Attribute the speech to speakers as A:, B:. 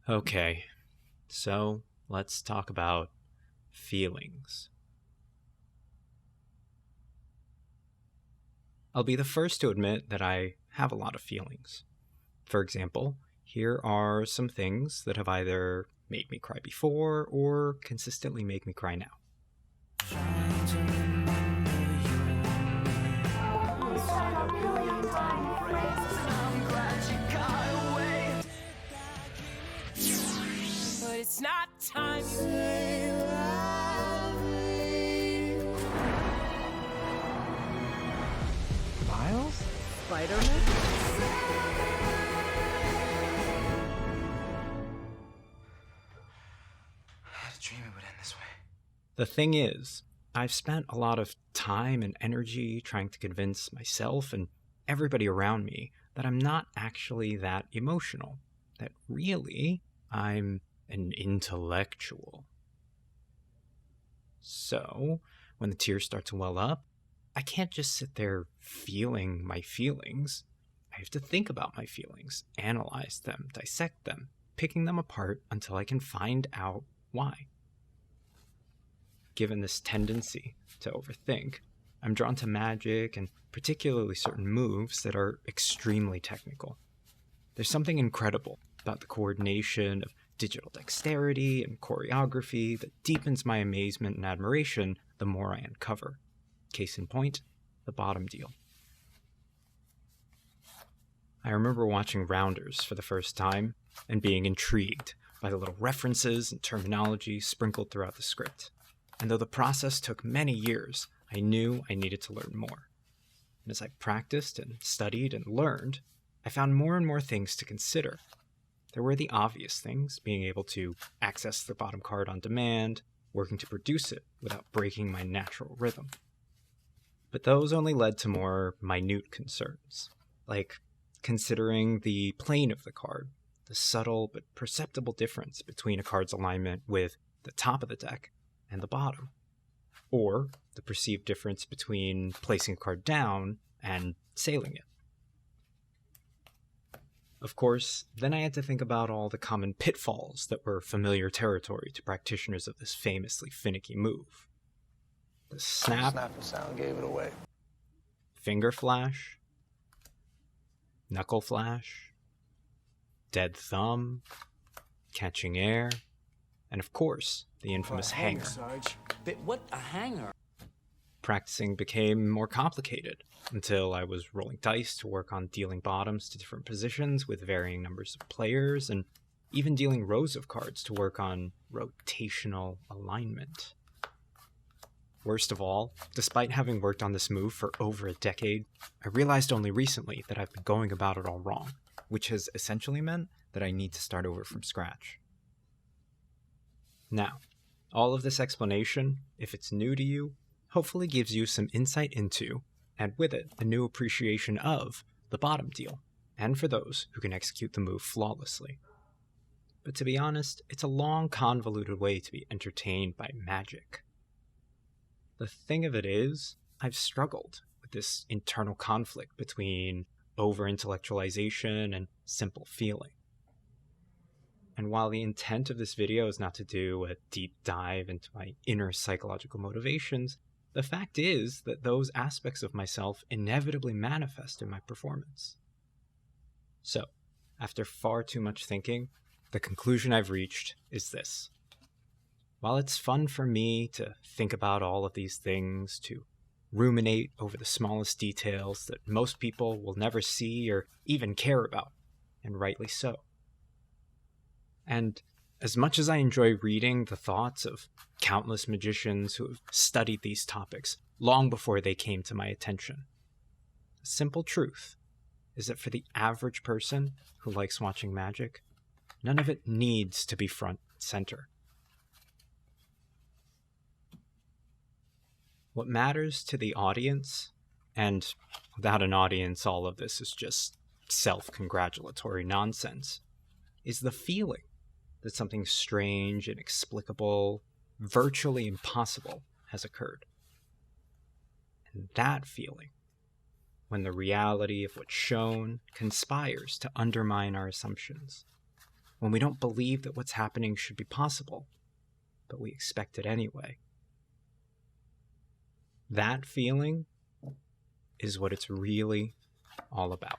A: Okay, so let's talk about feelings. I'll be the first to admit that I have a lot of feelings. For example, here are some things that have either made me cry before or consistently make me cry now.
B: But it's not time.
C: Miles?
D: Spider-Man?
C: I had a dream it would end this way.
A: The thing is, I've spent a lot of time and energy trying to convince myself and everybody around me that I'm not actually that emotional, that really I'm an intellectual. So, when the tears start to well up, I can't just sit there feeling my feelings. I have to think about my feelings, analyze them, dissect them, picking them apart until I can find out why. Given this tendency to overthink, I'm drawn to magic and particularly certain moves that are extremely technical. There's something incredible about the coordination of digital dexterity and choreography that deepens my amazement and admiration the more I uncover. Case in point, the bottom deal. I remember watching Rounders for the first time and being intrigued by the little references and terminology sprinkled throughout the script. And though the process took many years, I knew I needed to learn more. And as I practiced and studied and learned, I found more and more things to consider. There were the obvious things, being able to access the bottom card on demand, working to produce it without breaking my natural rhythm. But those only led to more minute concerns, like considering the plane of the card, the subtle but perceptible difference between a card's alignment with the top of the deck and the bottom, or the perceived difference between placing a card down and sailing it. Of course, then I had to think about all the common pitfalls that were familiar territory to practitioners of this famously finicky move. The
E: Snapping sound gave it away.
A: finger flash, knuckle flash, dead thumb, catching air, and of course, the infamous hanger.
B: Sarge. But what a hanger?
A: Practicing became more complicated until I was rolling dice to work on dealing bottoms to different positions with varying numbers of players, and even dealing rows of cards to work on rotational alignment. Worst of all, despite having worked on this move for over a decade, I realized only recently that I've been going about it all wrong, which has essentially meant that I need to start over from scratch. Now, all of this explanation, if it's new to you, hopefully gives you some insight into, and with it, a new appreciation of, the bottom deal, and for those who can execute the move flawlessly. But to be honest, it's a long, convoluted way to be entertained by magic. The thing of it is, I've struggled with this internal conflict between over-intellectualization and simple feeling. And while the intent of this video is not to do a deep dive into my inner psychological motivations, the fact is that those aspects of myself inevitably manifest in my performance. So, after far too much thinking, the conclusion I've reached is this. While it's fun for me to think about all of these things, to ruminate over the smallest details that most people will never see or even care about, and rightly so. And as much as I enjoy reading the thoughts of countless magicians who have studied these topics long before they came to my attention, the simple truth is that for the average person who likes watching magic, none of it needs to be front and center. What matters to the audience, and without an audience all of this is just self-congratulatory nonsense, is the feeling that something strange, inexplicable, virtually impossible has occurred. And that feeling, when the reality of what's shown conspires to undermine our assumptions, when we don't believe that what's happening should be possible, but we expect it anyway. That feeling is what it's really all about.